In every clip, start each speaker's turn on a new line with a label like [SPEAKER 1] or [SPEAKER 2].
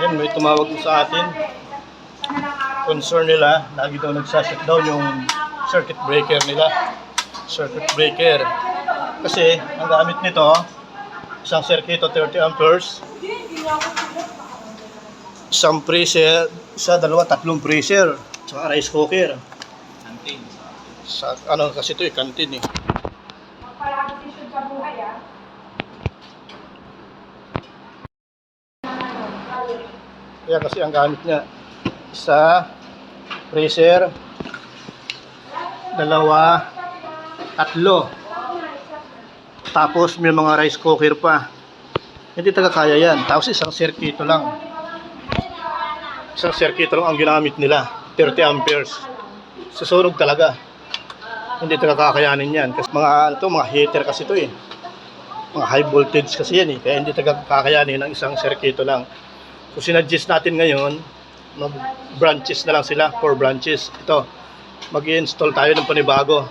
[SPEAKER 1] Yan, may tumawag sa atin. Concern nila, lagi daw nagsashutdown yung circuit breaker nila. Circuit breaker. Kasi, ang gamit nito, isang circuito 30 amperes, isang freezer, tatlong freezer, saka rice cooker.
[SPEAKER 2] Kantin.
[SPEAKER 1] Sa, ano kasi ito kantin eh.
[SPEAKER 3] Magpalakasisyon sa buhay
[SPEAKER 1] Kaya kasi ang gamit niya, isa, freezer, dalawa, tatlo. Tapos may mga rice cooker pa. Hindi talaga kaya yan. Tapos isang circuito lang. Isang circuito lang ang ginamit nila. 30 amperes. Susunog talaga. Hindi talaga kakayanin yan. Kasi mga heater kasi ito eh. Mga high voltage kasi yan eh. Kaya hindi talaga kakayanin ng isang circuito lang. So sinadjust natin ngayon, mag-branches na lang sila, 4 branches. Ito, mag-i-install tayo ng panibago.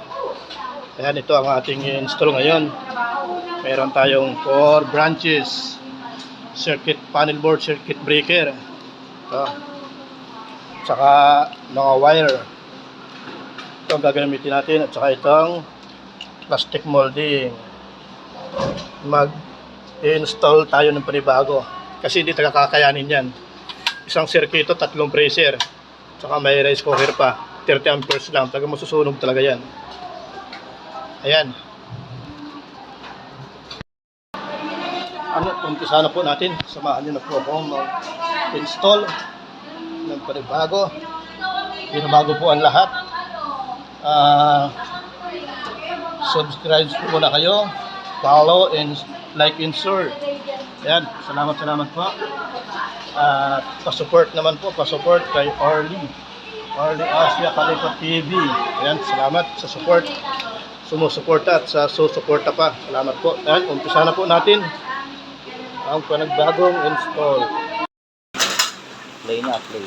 [SPEAKER 1] Ayan, ito ang ating install ngayon. Meron tayong 4 branches. Circuit panel board, circuit breaker. Ito. Tsaka mga wire. Ito ang gagamitin natin. At saka itong plastic molding. Mag-install tayo ng panibago. Kasi hindi talaga kakayanin yan. Isang circuito, tatlong freezer. Tsaka may rice cooker pa. 30 amperes lang. Talaga masusunog talaga yan. Ayan. Umpisa na po natin. Samahan nyo na po ako mag-install ng panibago. Pinabago po ang lahat. Subscribe po muna kayo. Follow and like and share. Ayan. Salamat po. Pa-support naman po. Pa-support kay Orly Asia Kalipa TV. Ayan. Salamat sa support. Sumusuporta at sa susuporta pa. Salamat po. Ayan, umpisa na po natin ang panagbagong install.
[SPEAKER 2] Play na, play.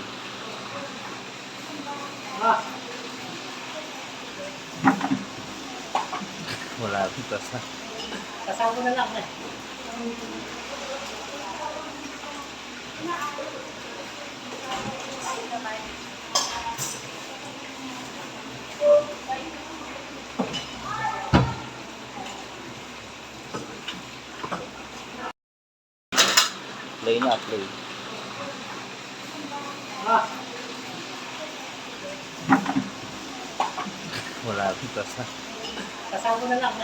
[SPEAKER 2] Wala dito sa.
[SPEAKER 3] Kasama na lang
[SPEAKER 2] Play na, play. Wala dito sa.
[SPEAKER 3] Kasama na lang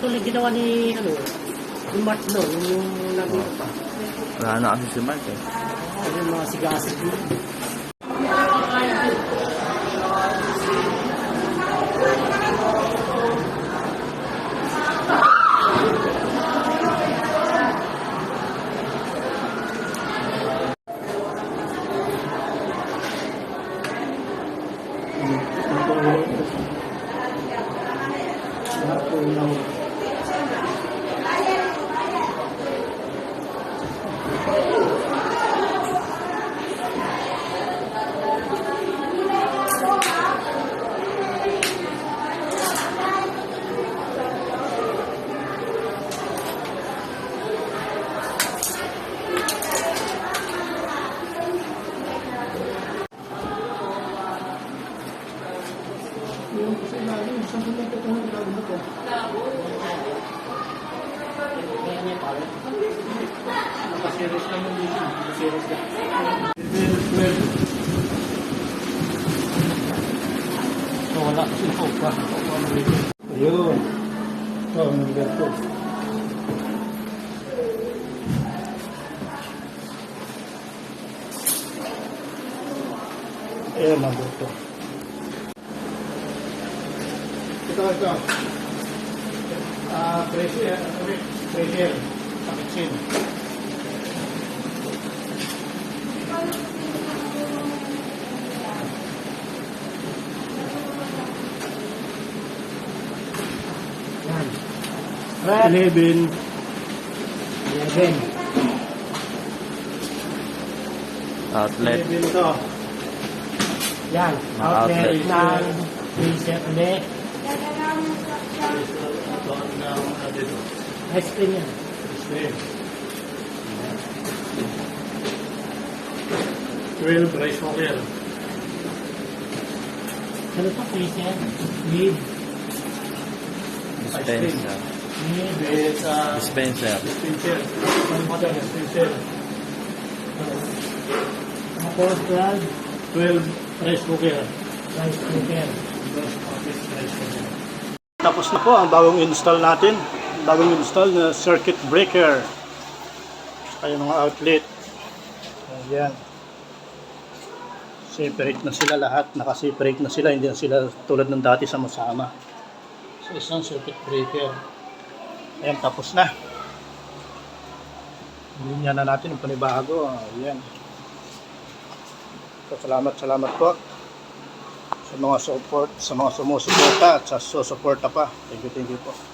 [SPEAKER 3] tulad ginawa ni, yung Mark no, yung naging pa.
[SPEAKER 2] Wala na kasi si Mark eh.
[SPEAKER 3] Yung mga sigasig mo. Nakasiris naman dito. Nakasiris ka. So, wala kasi pa.
[SPEAKER 1] Ayun. Oh, number 2. Ayan, number 2. Ito. Pressure. Pakitsin.
[SPEAKER 3] Red.
[SPEAKER 1] 11.
[SPEAKER 3] 11.
[SPEAKER 2] Outlet.
[SPEAKER 1] 11 to.
[SPEAKER 3] Yan.
[SPEAKER 2] Outlet.
[SPEAKER 3] Outlet ng freezer ulit. Ice cream yan.
[SPEAKER 1] 12 rice cooker.
[SPEAKER 3] Ano to freezer? Lid.
[SPEAKER 2] Dispenser.
[SPEAKER 3] Lid.
[SPEAKER 2] Dispenser.
[SPEAKER 1] Dispenser. Dispenser.
[SPEAKER 3] Tapos
[SPEAKER 1] 12 rice cooker.
[SPEAKER 3] rice cooker.
[SPEAKER 1] Tapos na po ang bagong install natin. Bagong install na circuit breaker. Saka yung mga outlet. Ayan. Separate na sila lahat. Nakaseparate na sila. Hindi na sila tulad ng dati sama-sama. So isang circuit breaker. Ayan, tapos na. Linya na natin yung panibago. Ayan. So, salamat po sa mga support, sa mga sumusuporta at sa susuporta pa. Thank you po.